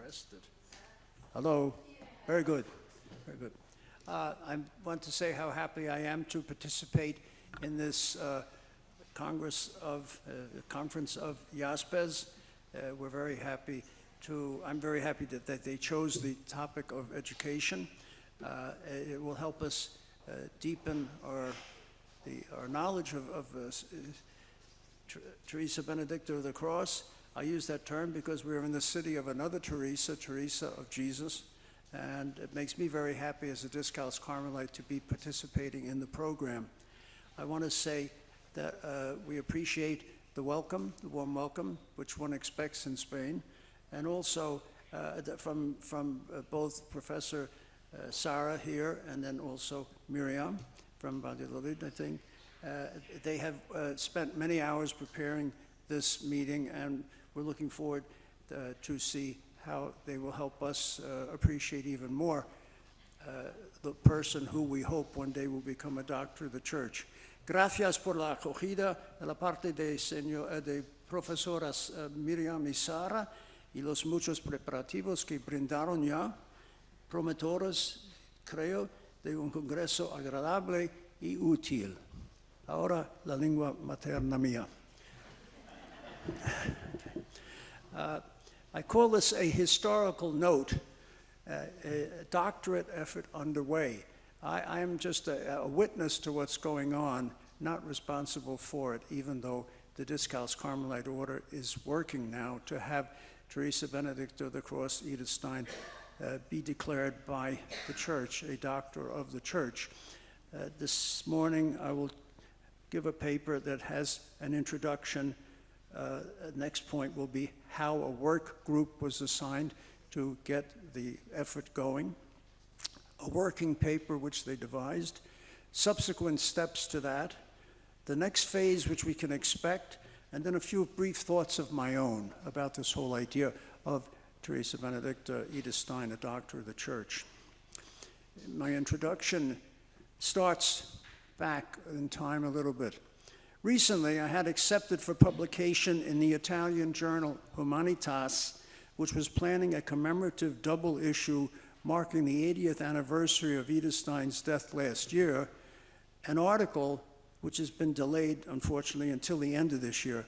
Tested. Hello. Very good. Very good. I want to say how happy I am to participate in this conference of IASPES. We're very happy I'm very happy that they chose the topic of education. It will help us deepen our knowledge of Teresa Benedicta of the Cross. I use that term because we're in the city of another Teresa, Teresa of Jesus, and it makes me very happy as a Discalced Carmelite to be participating in the program. I want to say that we appreciate the warm welcome, which one expects in Spain, and also from both Professor Sarah here and then also Miriam from Valladolid, I think. They have spent many hours preparing this meeting, and we're looking forward to see how they will help us appreciate even more the person who we hope one day will become a doctor of the Church. Gracias por la acogida de la parte de profesoras Miriam y Sara y los muchos preparativos que brindaron ya, prometores, creo, de un congreso agradable y útil. Ahora la lengua materna mía. I call this a historical note, a doctorate effort underway. I am just a witness to what's going on, not responsible for it, even though the Discalced Carmelite Order is working now to have Teresa Benedicta of the Cross, Edith Stein, be declared by the Church a doctor of the Church. This morning I will give a paper that has an introduction. Next point will be how a work group was assigned to get the effort going, a working paper which they devised, subsequent steps to that, the next phase which we can expect, and then a few brief thoughts of my own about this whole idea of Teresa Benedicta, Edith Stein, a doctor of the Church. My introduction starts back in time a little bit. Recently, I had accepted for publication in the Italian journal Humanitas, which was planning a commemorative double issue marking the 80th anniversary of Edith Stein's death last year, an article which has been delayed, unfortunately, until the end of this year.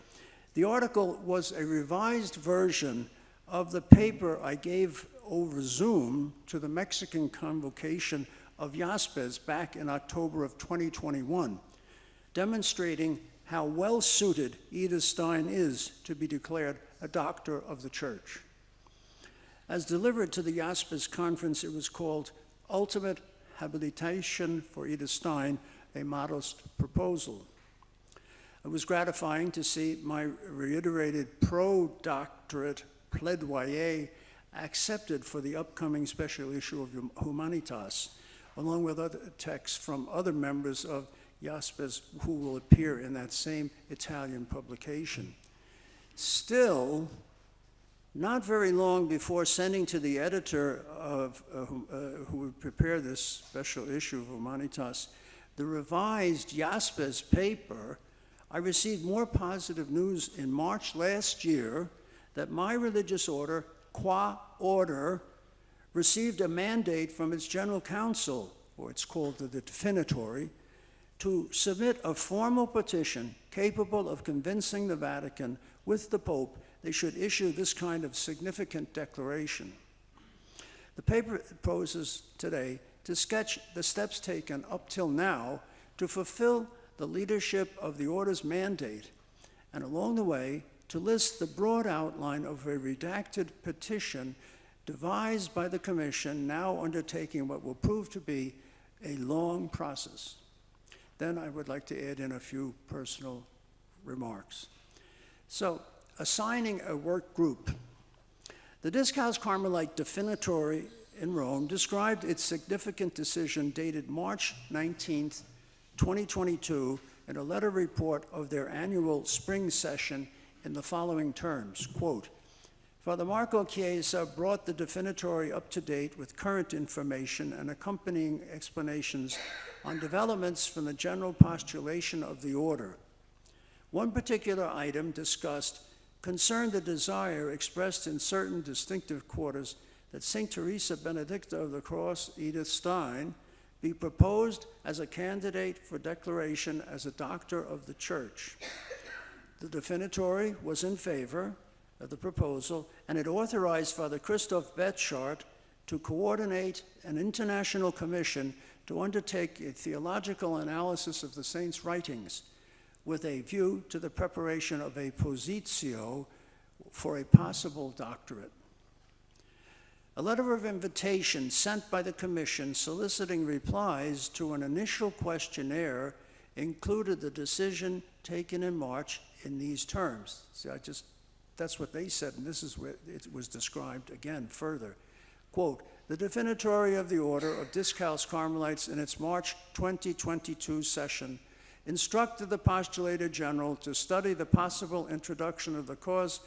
The article was a revised version of the paper I gave over Zoom to the Mexican convocation of IASPES back in October of 2021, demonstrating how well-suited Edith Stein is to be declared a doctor of the Church. As delivered to the IASPES conference, it was called Ultimate Habilitation for Edith Stein, a Modest Proposal. It was gratifying to see my reiterated pro-doctorate plaidoyer accepted for the upcoming special issue of Humanitas, along with other texts from other members of IASPES who will appear in that same Italian publication. Still, not very long before sending to the editor who would prepare this special issue of Humanitas the revised IASPES paper, I received more positive news in March last year that my religious order, qua order, received a mandate from its general council, or it's called the definitory, to submit a formal petition capable of convincing the Vatican with the Pope they should issue this kind of significant declaration. The paper proposes today to sketch the steps taken up till now to fulfill the leadership of the Order's mandate, and along the way to list the broad outline of a redacted petition devised by the Commission, now undertaking what will prove to be a long process. Then I would like to add in a few personal remarks. So, assigning a work group. The Discalced Carmelite Definitory in Rome described its significant decision dated March 19th, 2022, in a letter report of their annual spring session in the following terms, quote, Father Marco Chiesa brought the definitory up to date with current information and accompanying explanations on developments from the general postulation of the order. One particular item discussed concerned the desire expressed in certain distinctive quarters that St. Teresa Benedicta of the Cross, Edith Stein, be proposed as a candidate for declaration as a doctor of the Church. The definitory was in favor of the proposal, and it authorized Father Christoph Betschart to coordinate an international commission to undertake a theological analysis of the saint's writings with a view to the preparation of a positio for a possible doctorate. A letter of invitation sent by the commission soliciting replies to an initial questionnaire included the decision taken in March in these terms. See, that's what they said, and this is where it was described again further. Quote, the definitory of the Order of Discalced Carmelites in its March 2022 session instructed the Postulator General to study the possible introduction of the cause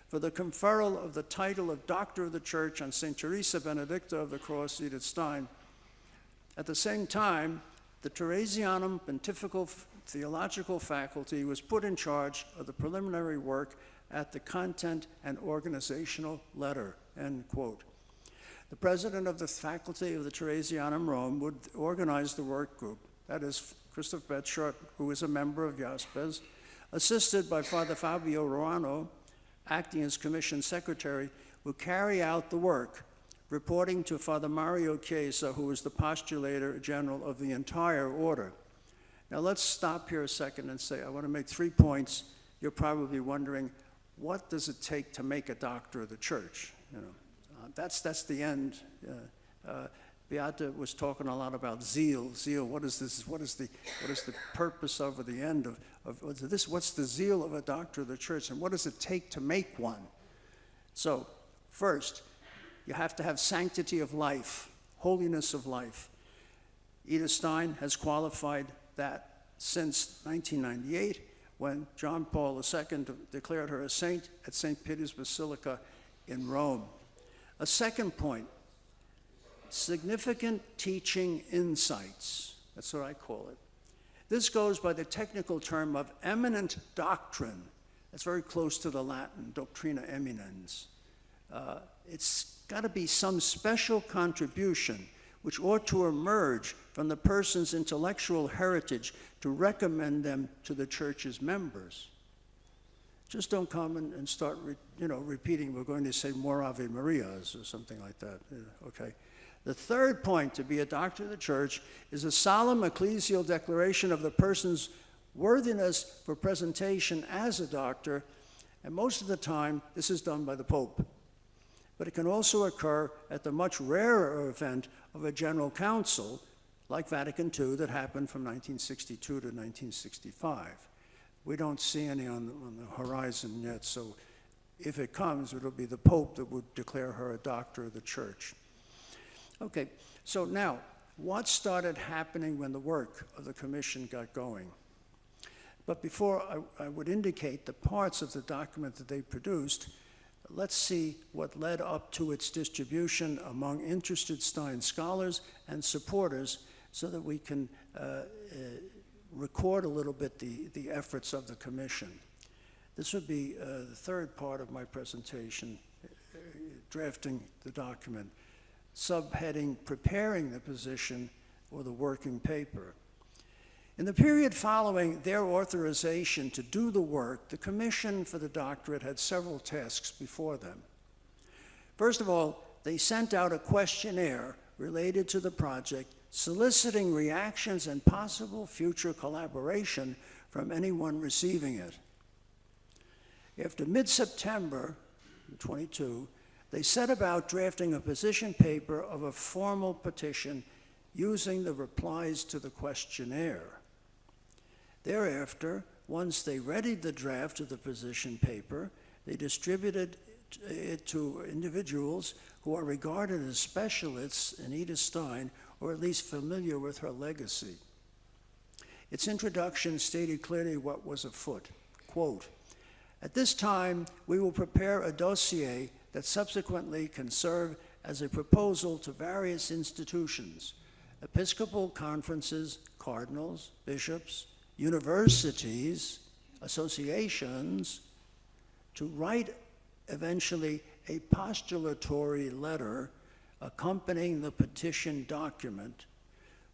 for the conferral of the title of Doctor of the Church on St. Teresa Benedicta of the Cross, Edith Stein. At the same time, the Theresianum Pontifical Theological Faculty was put in charge of the preliminary work at the content and organizational letter, end quote. The president of the faculty of the Theresianum Rome would organize the work group, that is, Christoph Betschart, who is a member of IASPES, assisted by Father Fabio Ruano, acting as commission secretary, would carry out the work, reporting to Father Mario Chiesa, who is the postulator general of the entire order. Now let's stop here a second and say, I want to make 3 points. You're probably wondering, what does it take to make a doctor of the church? You know, that's the end. Beata was talking a lot about zeal. Zeal, what is this? What is the purpose of, or the end of this? What's the zeal of a doctor of the church, and what does it take to make one? So, first, you have to have sanctity of life, holiness of life. Edith Stein has qualified that since 1998, when John Paul II declared her a saint at St. Peter's Basilica in Rome. A second point, significant teaching insights. That's what I call it. This goes by the technical term of eminent doctrine. That's very close to the Latin, doctrina eminens. It's got to be some special contribution which ought to emerge from the person's intellectual heritage to recommend them to the church's members. Just don't come and start repeating, we're going to say more Ave Marias or something like that, okay? The third point to be a doctor of the church is a solemn ecclesial declaration of the person's worthiness for presentation as a doctor, and most of the time this is done by the Pope. But it can also occur at the much rarer event of a general council, like Vatican II, that happened from 1962 to 1965. We don't see any on the horizon yet, so if it comes, it'll be the Pope that would declare her a doctor of the church. Okay, so now, what started happening when the work of the commission got going? But before I would indicate the parts of the document that they produced, let's see what led up to its distribution among interested Stein scholars and supporters so that we can record a little bit the efforts of the commission. This would be the third part of my presentation, drafting the document. Subheading, preparing the position or the working paper. In the period following their authorization to do the work, the Commission for the Doctorate had several tasks before them. First of all, they sent out a questionnaire related to the project, soliciting reactions and possible future collaboration from anyone receiving it. After mid-September 22, they set about drafting a position paper of a formal petition using the replies to the questionnaire. Thereafter, once they readied the draft of the position paper, they distributed it to individuals who are regarded as specialists in Edith Stein, or at least familiar with her legacy. Its introduction stated clearly what was afoot. Quote, at this time, we will prepare a dossier that subsequently can serve as a proposal to various institutions, episcopal conferences, cardinals, bishops, universities, associations, to write eventually a postulatory letter accompanying the petition document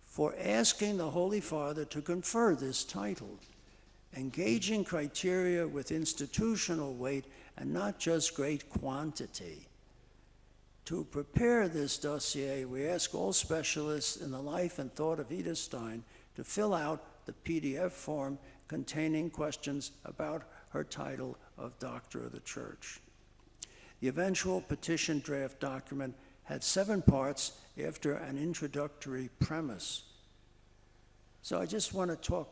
for asking the Holy Father to confer this title, engaging criteria with institutional weight and not just great quantity. To prepare this dossier, we ask all specialists in the life and thought of Edith Stein to fill out the PDF form containing questions about her title of Doctor of the Church. The eventual petition draft document had 7 parts after an introductory premise. So I just want to talk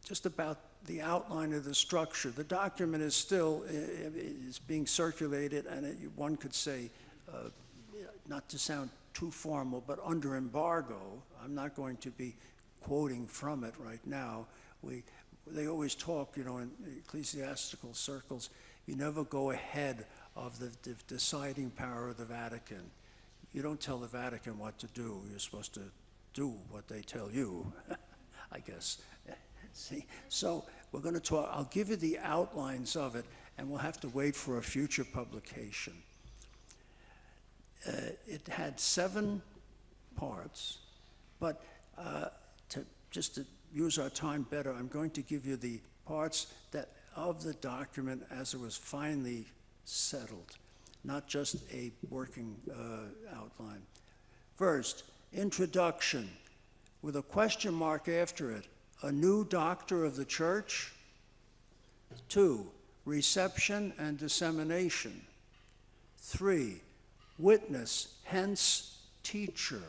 just about the outline of the structure. The document is still is being circulated, and one could say, not to sound too formal, but under embargo. I'm not going to be quoting from it right now. They always talk, in ecclesiastical circles, you never go ahead of the deciding power of the Vatican. You don't tell the Vatican what to do. You're supposed to do what they tell you, I guess. See, so we're going to talk. I'll give you the outlines of it, and we'll have to wait for a future publication. It had 7 parts, but just to use our time better, I'm going to give you the parts of the document as it was finally settled, not just a working outline. First, introduction, with a question mark after it. A new doctor of the church. 2, reception and dissemination. 3, witness, hence teacher.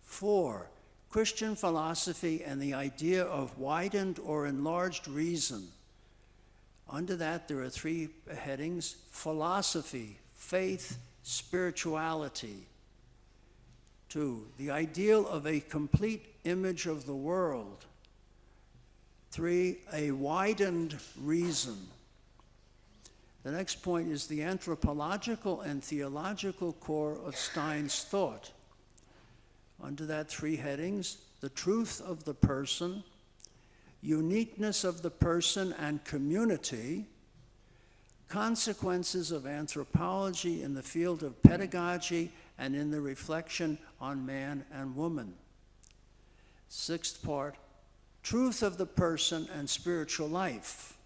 4, Christian philosophy and the idea of widened or enlarged reason. Under that, there are 3 headings: philosophy, faith, spirituality. 2, the ideal of a complete image of the world. 3, a widened reason. The next point is the anthropological and theological core of Stein's thought. Under that, 3 headings: the truth of the person, uniqueness of the person and community, consequences of anthropology in the field of pedagogy and in the reflection on man and woman. 6th part, truth of the person and spiritual life.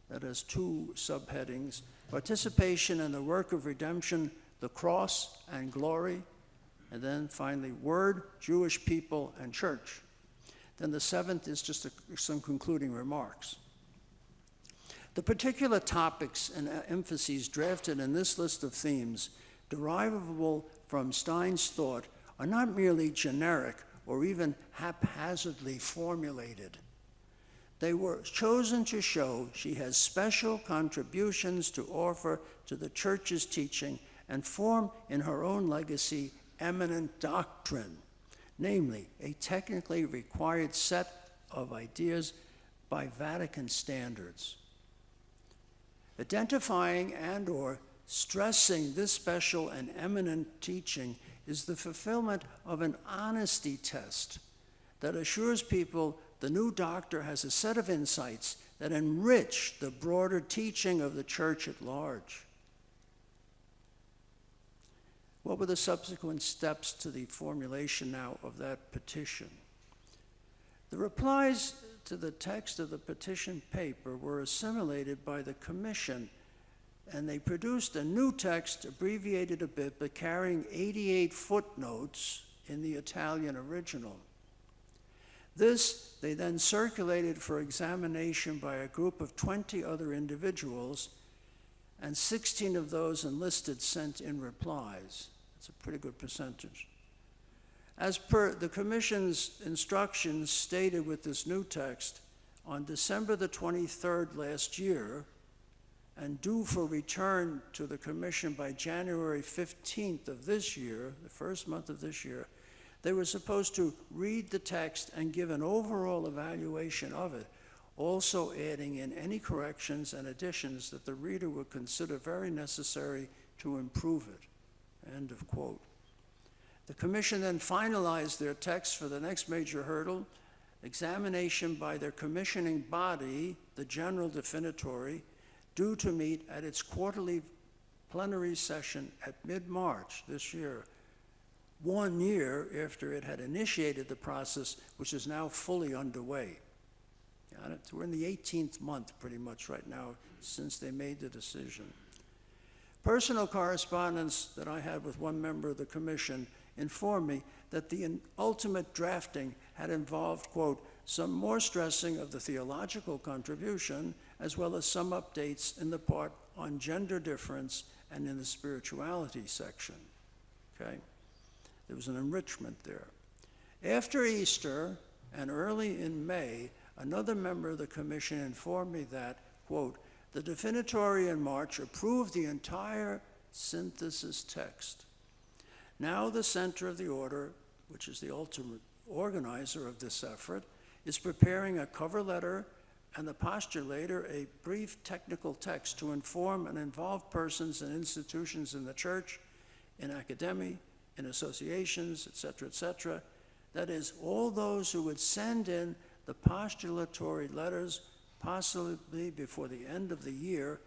That has 2 subheadings: participation in the work of redemption, the cross and glory, and then finally, word, Jewish people, and church. Then the 7th is just some concluding remarks. The particular topics and emphases drafted in this list of themes, derivable from Stein's thought, are not merely generic or even haphazardly formulated. They were chosen to show she has special contributions to offer to the Church's teaching and form in her own legacy eminent doctrine, namely a technically required set of ideas by Vatican standards. Identifying and/or stressing this special and eminent teaching is the fulfillment of an honesty test that assures people the new doctor has a set of insights that enrich the broader teaching of the Church at large. What were the subsequent steps to the formulation now of that petition? The replies to the text of the petition paper were assimilated by the Commission, and they produced a new text, abbreviated a bit, but carrying 88 footnotes in the Italian original. This they then circulated for examination by a group of 20 other individuals, and 16 of those enlisted sent in replies. That's a pretty good percentage. As per the Commission's instructions stated with this new text, on December the 23rd last year, and due for return to the Commission by January 15th of this year, the first month of this year, they were supposed to read the text and give an overall evaluation of it, also adding in any corrections and additions that the reader would consider very necessary to improve it. End of quote. The Commission then finalized their text for the next major hurdle, examination by their commissioning body, the General Definitory, due to meet at its quarterly plenary session at mid-March this year, 1 year after it had initiated the process, which is now fully underway. We're in the 18th month pretty much right now since they made the decision. Personal correspondence that I had with one member of the commission informed me that the ultimate drafting had involved, quote, some more stressing of the theological contribution, as well as some updates in the part on gender difference and in the spirituality section, okay? There was an enrichment there. After Easter and early in May, another member of the commission informed me that, quote, the definitory in March approved the entire synthesis text. Now the center of the order, which is the ultimate organizer of this effort, is preparing a cover letter and the postulator a brief technical text to inform and involve persons and institutions in the church, in academia, in associations, et cetera, that is, all those who would send in the postulatory letters possibly before the end of the year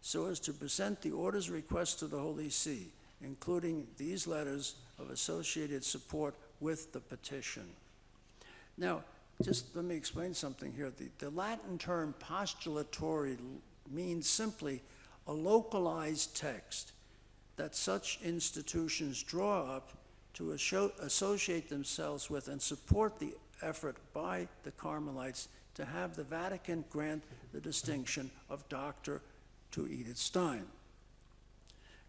so as to present the order's request to the Holy See, including these letters of associated support with the petition. Now, just let me explain something here. The Latin term postulatory means simply a localized text that such institutions draw up to associate themselves with and support the effort by the Carmelites to have the Vatican grant the distinction of doctor to Edith Stein.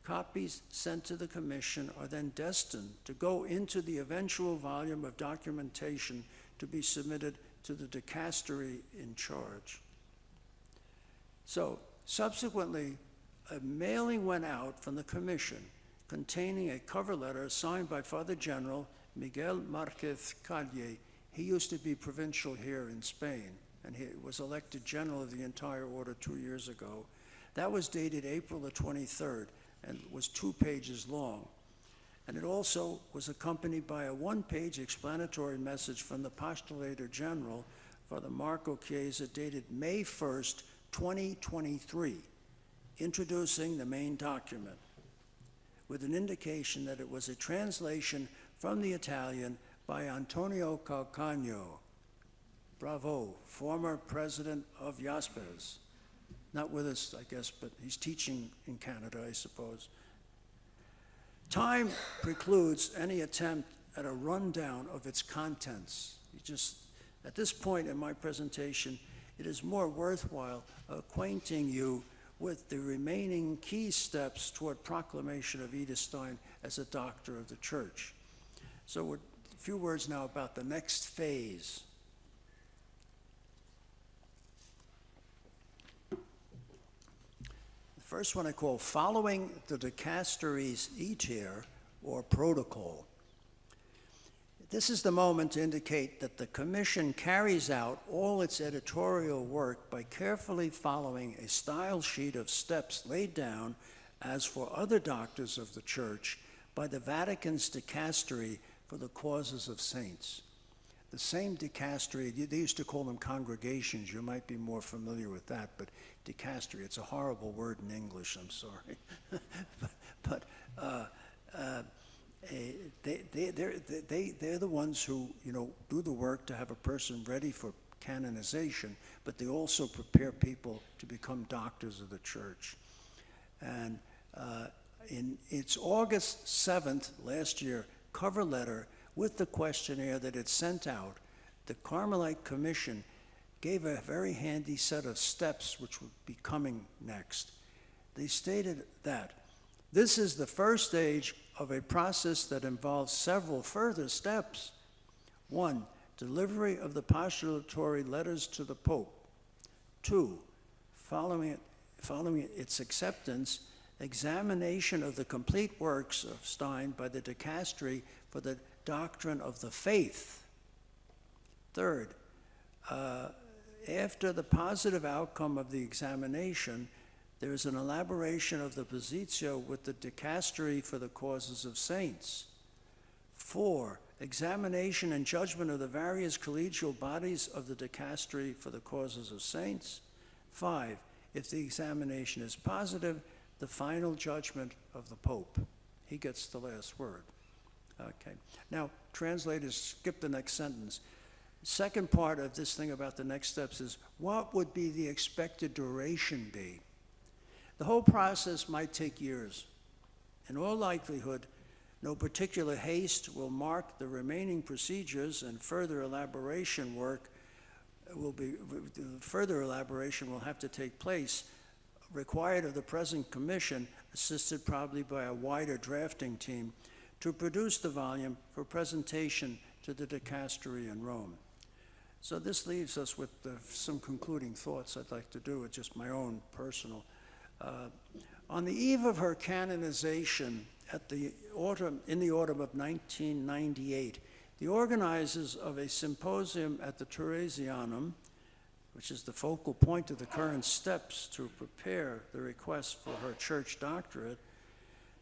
Copies sent to the commission are then destined to go into the eventual volume of documentation to be submitted to the dicastery in charge. So, subsequently, a mailing went out from the commission containing a cover letter signed by Father General Miguel Marquez Calle. He used to be provincial here in Spain, and he was elected general of the entire order 2 years ago. That was dated April the 23rd and was 2 pages long. And it also was accompanied by a 1-page explanatory message from the Postulator General, Father Marco Chiesa, dated May 1st, 2023, introducing the main document, with an indication that it was a translation from the Italian by Antonio Calcagno. Bravo, former president of IASPES. Not with us, I guess, but he's teaching in Canada, I suppose. Time precludes any attempt at a rundown of its contents. At this point in my presentation, it is more worthwhile acquainting you with the remaining key steps toward proclamation of Edith Stein as a doctor of the Church. So a few words now about the next phase. The first one I call following the dicastery's iter, or protocol. This is the moment to indicate that the Commission carries out all its editorial work by carefully following a style sheet of steps laid down, as for other doctors of the Church, by the Vatican's dicastery for the causes of saints. The same dicastery, they used to call them congregations, you might be more familiar with that, but dicastery, it's a horrible word in English, I'm sorry. They're the ones who, do the work to have a person ready for canonization, but they also prepare people to become doctors of the Church. And in its August 7th last year cover letter with the questionnaire that it sent out, the Carmelite Commission gave a very handy set of steps which would be coming next. They stated that this is the first stage of a process that involves several further steps. 1, delivery of the postulatory letters to the Pope. 2, following its acceptance, examination of the complete works of Stein by the dicastery for the doctrine of the faith. 3rd, after the positive outcome of the examination, there is an elaboration of the positio with the dicastery for the causes of saints. 4, examination and judgment of the various collegial bodies of the dicastery for the causes of saints. 5, If the examination is positive, the final judgment of the Pope. He gets the last word. Okay. Now, translators, skip the next sentence. Second part of this thing about the next steps is, what would be the expected duration be? The whole process might take years. In all likelihood, no particular haste will mark the remaining procedures, and further elaboration will have to take place, required of the present commission, assisted probably by a wider drafting team, to produce the volume for presentation to the dicastery in Rome. So this leaves us with some concluding thoughts I'd like to do with just my own personal. On the eve of her canonization in the autumn of 1998, the organizers of a symposium at the Theresianum, which is the focal point of the current steps to prepare the request for her church doctorate,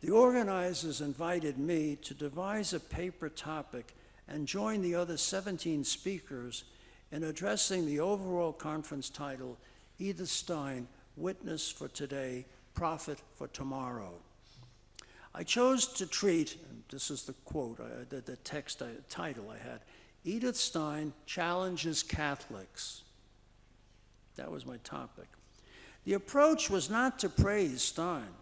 the organizers invited me to devise a paper topic and join the other 17 speakers in addressing the overall conference title, Edith Stein, Witness for Today, Prophet for Tomorrow. I chose to treat, and this is the quote, the text title I had, Edith Stein Challenges Catholics. That was my topic. The approach was not to praise Stein,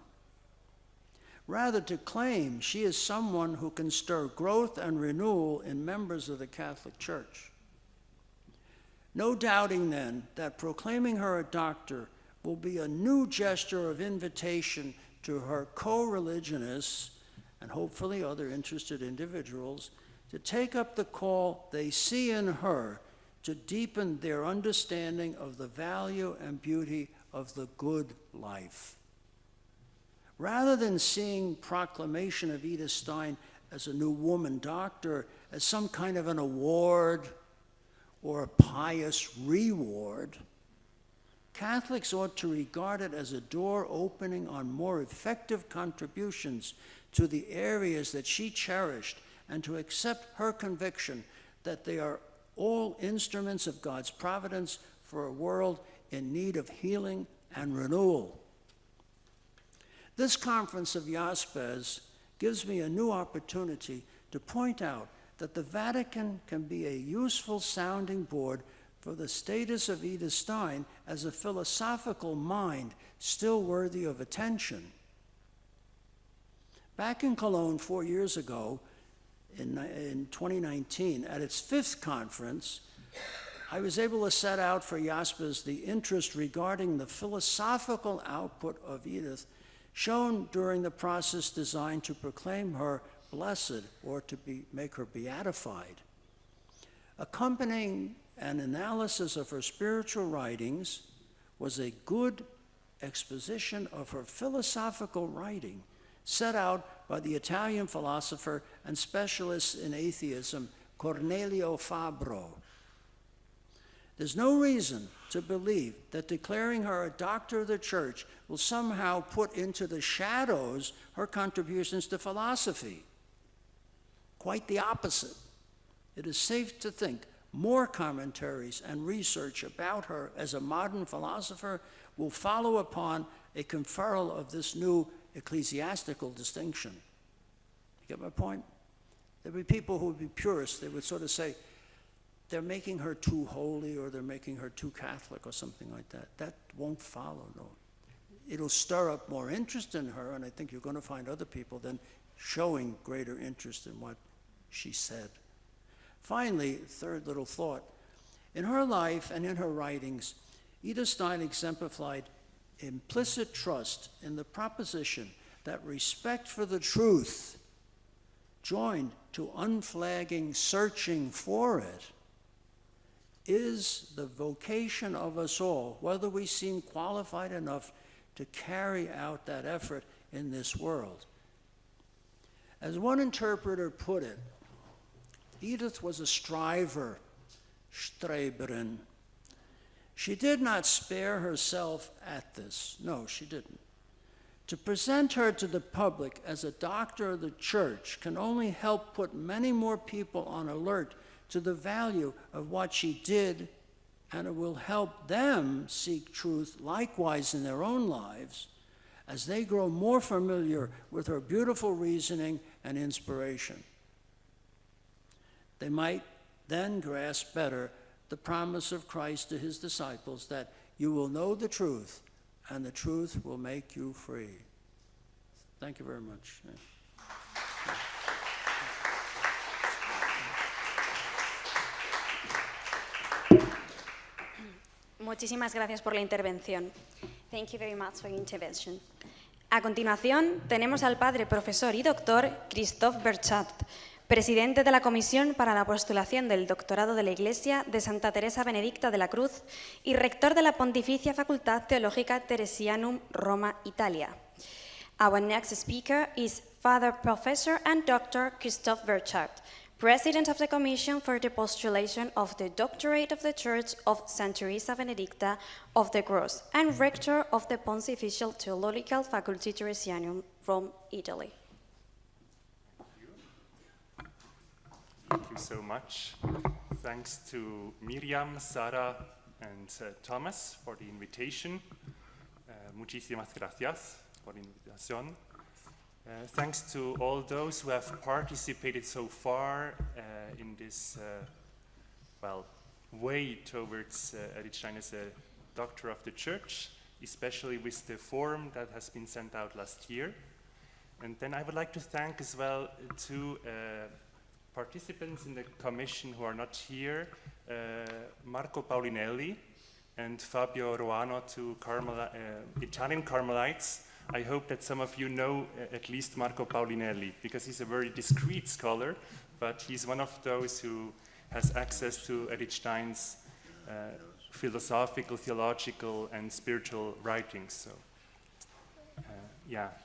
rather to claim she is someone who can stir growth and renewal in members of the Catholic Church. No doubting then that proclaiming her a doctor will be a new gesture of invitation to her co-religionists, and hopefully other interested individuals, to take up the call they see in her to deepen their understanding of the value and beauty of the good life. Rather than seeing proclamation of Edith Stein as a new woman doctor, as some kind of an award or a pious reward, Catholics ought to regard it as a door opening on more effective contributions to the areas that she cherished, and to accept her conviction that they are all instruments of God's providence for a world in need of healing and renewal. This conference of IASPES gives me a new opportunity to point out that the Vatican can be a useful sounding board for the status of Edith Stein as a philosophical mind still worthy of attention. Back in Cologne 4 years ago, in 2019, at its 5th conference, I was able to set out for IASPES the interest regarding the philosophical output of Edith shown during the process designed to proclaim her blessed or to make her beatified. Accompanying an analysis of her spiritual writings was a good exposition of her philosophical writing set out by the Italian philosopher and specialist in atheism, Cornelio Fabro. There's no reason to believe that declaring her a doctor of the church will somehow put into the shadows her contributions to philosophy. Quite the opposite. It is safe to think more commentaries and research about her as a modern philosopher will follow upon a conferral of this new ecclesiastical distinction. You get my point? There'd be people who would be purists. They would sort of say, they're making her too holy, or they're making her too Catholic, or something like that. That won't follow, no. It'll stir up more interest in her, and I think you're going to find other people then showing greater interest in what she said. Finally, third little thought. In her life and in her writings, Edith Stein exemplified implicit trust in the proposition that respect for the truth, joined to unflagging searching for it, is the vocation of us all, whether we seem qualified enough to carry out that effort in this world. As one interpreter put it, Edith was a striver, Streberin. She did not spare herself at this. No, she didn't. To present her to the public as a doctor of the church can only help put many more people on alert to the value of what she did and it will help them seek truth likewise in their own lives as they grow more familiar with her beautiful reasoning and inspiration. They might then grasp better the promise of Christ to his disciples that you will know the truth, and the truth will make you free. Thank you very much. Muchísimas gracias por la intervención. Thank you very much for your intervention. A continuación, tenemos al padre, profesor y doctor Christophe Berchat, presidente de la Comisión para la Postulación del Doctorado de la Iglesia de Santa Teresa Benedicta de la Cruz y rector de la Pontificia Facultad Teológica Teresianum, Roma, Italia. Our next speaker is Father, Professor and Dr. Christophe Berchat, President of the Commission for the Postulation of the Doctorate of the Church of St. Teresa Benedicta of the Cross and Rector of the Pontifical Theological Faculty Teresianum from Italy. Thank you so much. Thanks to Miriam, Sarah, and Thomas for the invitation. Muchísimas gracias por la invitación. Thanks to all those who have participated so far in this way towards Edith Stein as a Doctor of the Church, especially with the form that has been sent out last year. And then I would like to thank as well two participants in the commission who are not here, Marco Paulinelli and Fabio Ruano, two Italian Carmelites. I hope that some of you know at least Marco Paulinelli, because he's a very discreet scholar, but he's one of those who has access to Edith Stein's philosophical, theological, and spiritual writings. So,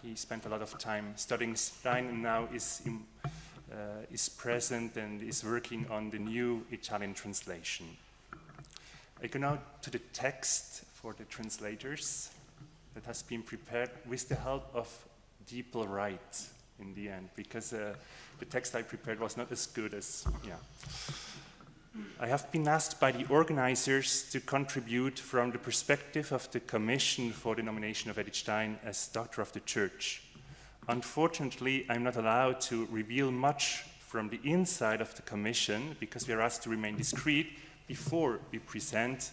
he spent a lot of time studying Stein, and now is present and is working on the new Italian translation. I go now to the text for the translators that has been prepared with the help of Deeple Wright in the end, because the text I prepared was not as good as, I have been asked by the organizers to contribute from the perspective of the Commission for the nomination of Edith Stein as Doctor of the Church. Unfortunately, I'm not allowed to reveal much from the inside of the Commission because we are asked to remain discreet before we present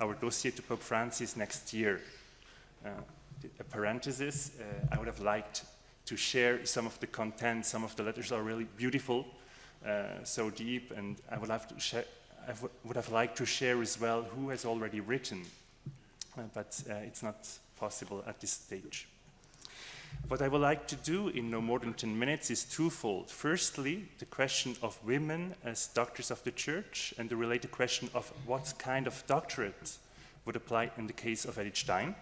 our dossier to Pope Francis next year. A parenthesis, I would have liked to share some of the content. Some of the letters are really beautiful, so deep, and I would have liked to share as well who has already written, but it's not possible at this stage. What I would like to do in no more than 10 minutes is twofold. Firstly, the question of women as doctors of the Church, and the related question of what kind of doctorate would apply in the case of Edith Stein.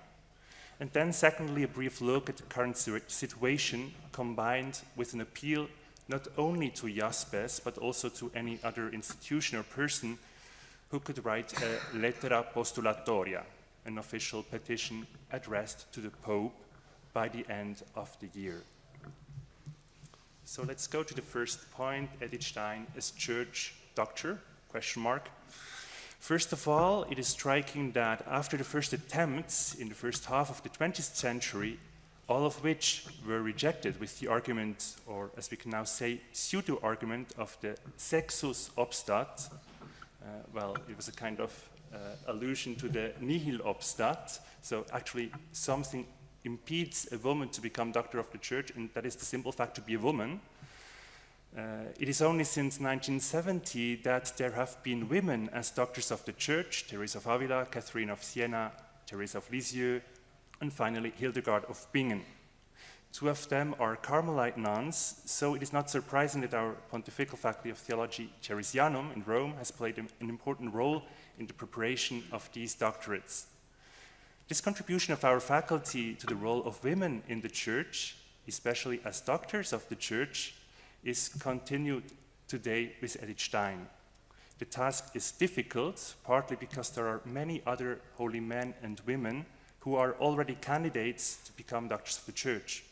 And then secondly, a brief look at the current situation combined with an appeal not only to IASPES, but also to any other institution or person who could write a lettera postulatoria, an official petition addressed to the Pope by the end of the year. So let's go to the first point, Edith Stein as church doctor, question mark. First of all, it is striking that after the first attempts in the first half of the 20th century, all of which were rejected with the argument, or as we can now say, pseudo-argument of the sexus obstat. It was a kind of allusion to the nihil obstat, so actually something impedes a woman to become doctor of the Church, and that is the simple fact to be a woman. It is only since 1970 that there have been women as doctors of the Church: Teresa of Avila, Catherine of Siena, Teresa of Lisieux, and finally Hildegard of Bingen. Two of them are Carmelite nuns, so it is not surprising that our Pontifical Faculty of Theology, Teresianum, in Rome, has played an important role in the preparation of these doctorates. This contribution of our faculty to the role of women in the Church, especially as doctors of the Church, is continued today with Edith Stein. The task is difficult, partly because there are many other holy men and women who are already candidates to become doctors of the Church.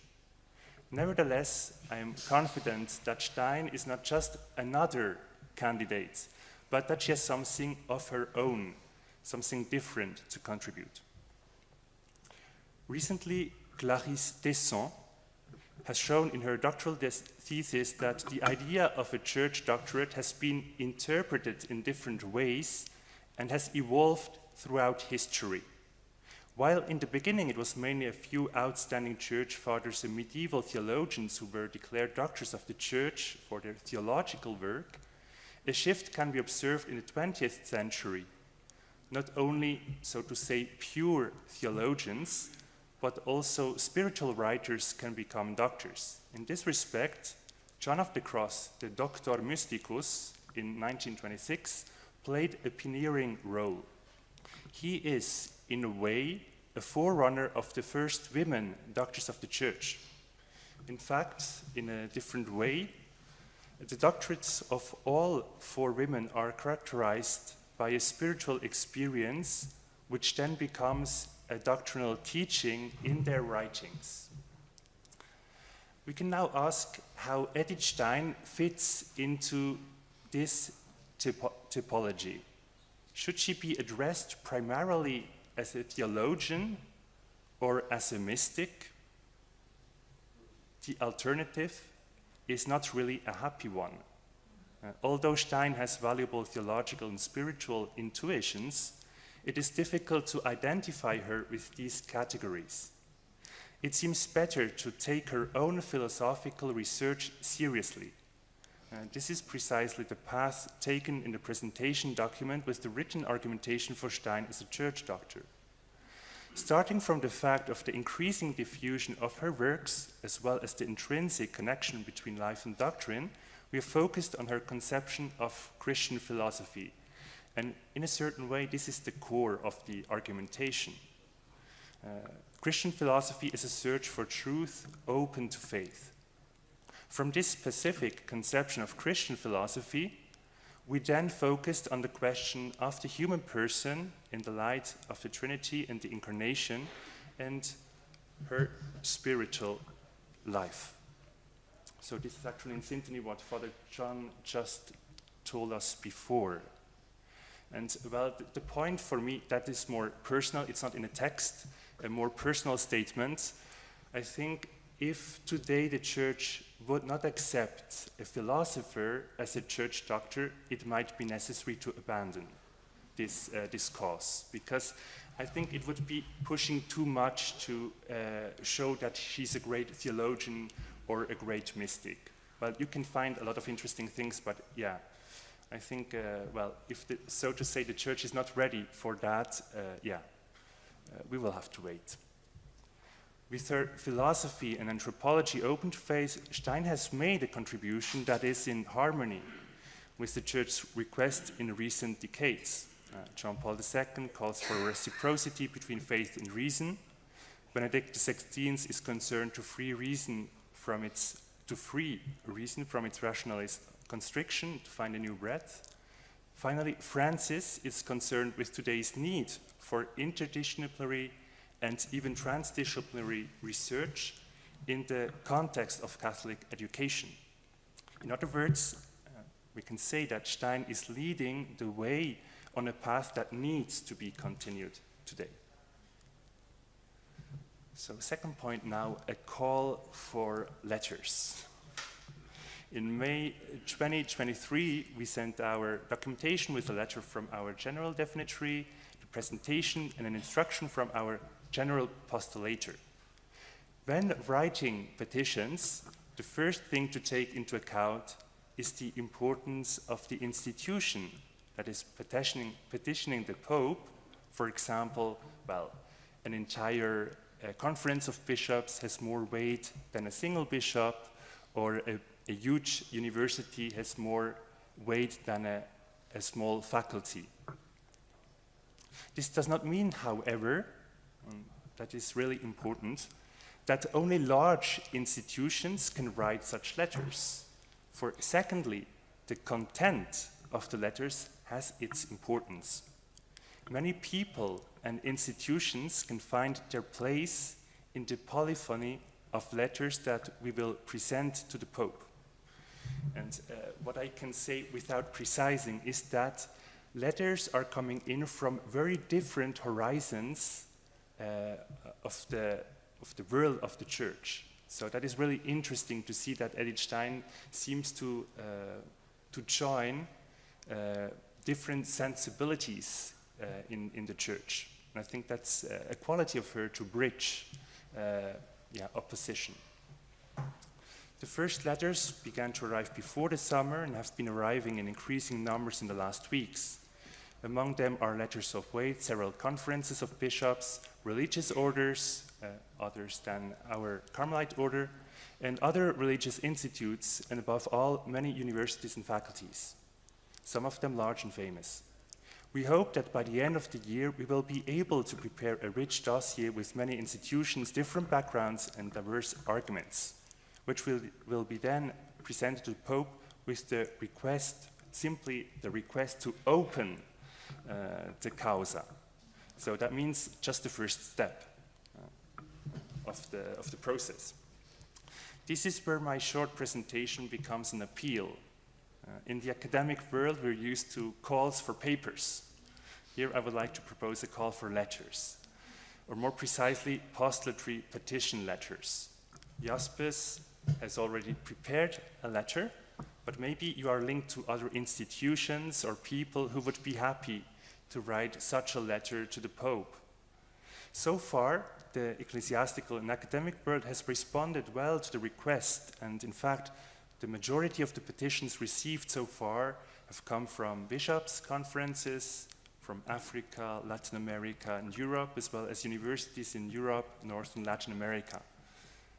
Nevertheless, I am confident that Stein is not just another candidate, but that she has something of her own, something different to contribute. Recently, Clarisse Desson has shown in her doctoral thesis that the idea of a church doctorate has been interpreted in different ways and has evolved throughout history. While in the beginning it was mainly a few outstanding church fathers and medieval theologians who were declared doctors of the church for their theological work, a shift can be observed in the 20th century. Not only, so to say, pure theologians, but also spiritual writers can become doctors. In this respect, John of the Cross, the Doctor Mysticus, in 1926, played a pioneering role. He is, in a way, a forerunner of the first women doctors of the church. In fact, in a different way, the doctorates of all four women are characterized by a spiritual experience, which then becomes a doctrinal teaching in their writings. We can now ask how Edith Stein fits into this typology. Should she be addressed primarily as a theologian or as a mystic? The alternative is not really a happy one. Although Stein has valuable theological and spiritual intuitions, it is difficult to identify her with these categories. It seems better to take her own philosophical research seriously. This is precisely the path taken in the presentation document with the written argumentation for Stein as a church doctor. Starting from the fact of the increasing diffusion of her works, as well as the intrinsic connection between life and doctrine, we are focused on her conception of Christian philosophy. And in a certain way, this is the core of the argumentation. Christian philosophy is a search for truth open to faith. From this specific conception of Christian philosophy, we then focused on the question of the human person in the light of the Trinity and the Incarnation and her spiritual life. So this is actually in sympathy what Father John just told us before. And well, the point for me that is more personal, it's not in a text, a more personal statement. I think if today the church would not accept a philosopher as a church doctor, it might be necessary to abandon this cause, because I think it would be pushing too much to show that she's a great theologian or a great mystic. Well, you can find a lot of interesting things, but yeah, I think, well, if so to say the church is not ready for that, we will have to wait. With her philosophy and anthropology open to faith, Stein has made a contribution that is in harmony with the Church's request in recent decades. John Paul II calls for reciprocity between faith and reason. Benedict XVI is concerned to free reason from its rationalist constriction, to find a new breadth. Finally, Francis is concerned with today's need for interdisciplinary and even transdisciplinary research in the context of Catholic education. In other words, we can say that Stein is leading the way on a path that needs to be continued today. So second point now, a call for letters. In May 2023, we sent our documentation with a letter from our general definitory, the presentation, and an instruction from our general postulator. When writing petitions, the first thing to take into account is the importance of the institution that is petitioning the Pope. For example, well, an entire conference of bishops has more weight than a single bishop, or a huge university has more weight than a small faculty. This does not mean, however, that is really important, that only large institutions can write such letters. For secondly, the content of the letters has its importance. Many people and institutions can find their place in the polyphony of letters that we will present to the Pope. And what I can say without precising is that letters are coming in from very different horizons of the world of the church. So that is really interesting to see that Edith Stein seems to join different sensibilities in the church. And I think that's a quality of her to bridge opposition. The first letters began to arrive before the summer and have been arriving in increasing numbers in the last weeks. Among them are letters of weight, several conferences of bishops, religious orders, others than our Carmelite order, and other religious institutes, and above all, many universities and faculties, some of them large and famous. We hope that by the end of the year, we will be able to prepare a rich dossier with many institutions, different backgrounds, and diverse arguments, which will be then presented to the Pope with the request, simply the request to open the causa. So that means just the first step of the process. This is where my short presentation becomes an appeal. In the academic world, we're used to calls for papers. Here I would like to propose a call for letters, or more precisely, postulatory petition letters. IASPES has already prepared a letter, but maybe you are linked to other institutions or people who would be happy to write such a letter to the Pope. So far, the ecclesiastical and academic world has responded well to the request, and in fact, the majority of the petitions received so far have come from bishops' conferences, from Africa, Latin America, and Europe, as well as universities in Europe, North and Latin America.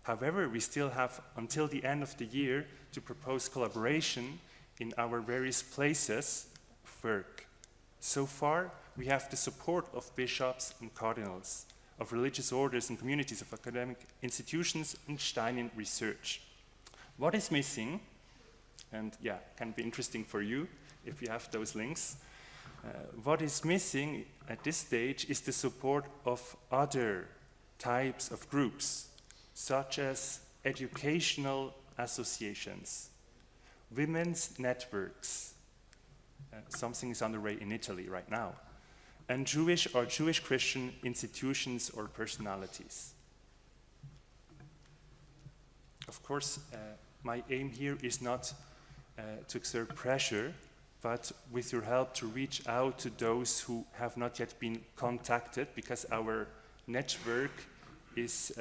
However, we still have until the end of the year to propose collaboration in our various places of work. So far, we have the support of bishops and cardinals, of religious orders and communities, of academic institutions, and Steinian research. What is missing, and can be interesting for you if you have those links, what is missing at this stage is the support of other types of groups, such as educational associations, women's networks, something is underway in Italy right now, and Jewish or Jewish Christian institutions or personalities. Of course, my aim here is not to exert pressure, but with your help to reach out to those who have not yet been contacted, because our network is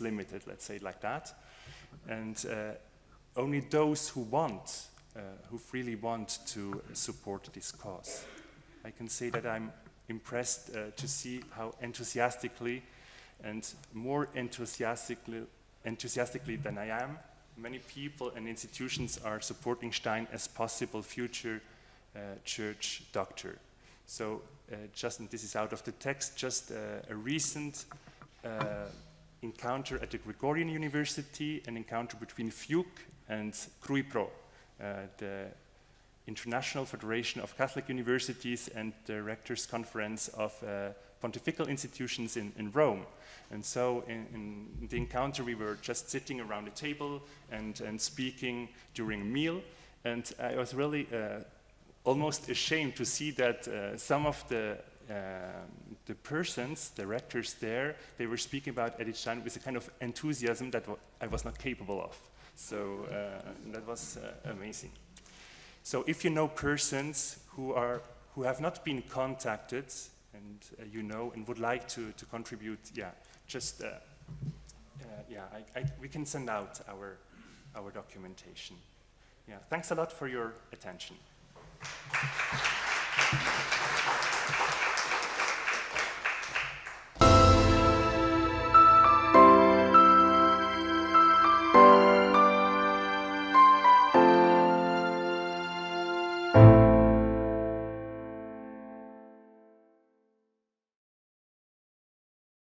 limited, let's say it like that. And only those who freely want to support this cause. I can say that I'm impressed to see how enthusiastically and more enthusiastically than I am, many people and institutions are supporting Stein as possible future church doctor. So and this is out of the text, just a recent encounter at the Gregorian University, an encounter between FIUC and CRUIPRO, the International Federation of Catholic Universities, and the Rectors' Conference of Pontifical Institutions in Rome. And so in the encounter, we were just sitting around a table and speaking during a meal. And I was really almost ashamed to see that some of the persons, the rectors there, they were speaking about Edith Stein with a kind of enthusiasm that I was not capable of. So that was amazing. So if you know persons who have not been contacted, and and would like to contribute, we can send out our documentation. Thanks a lot for your attention.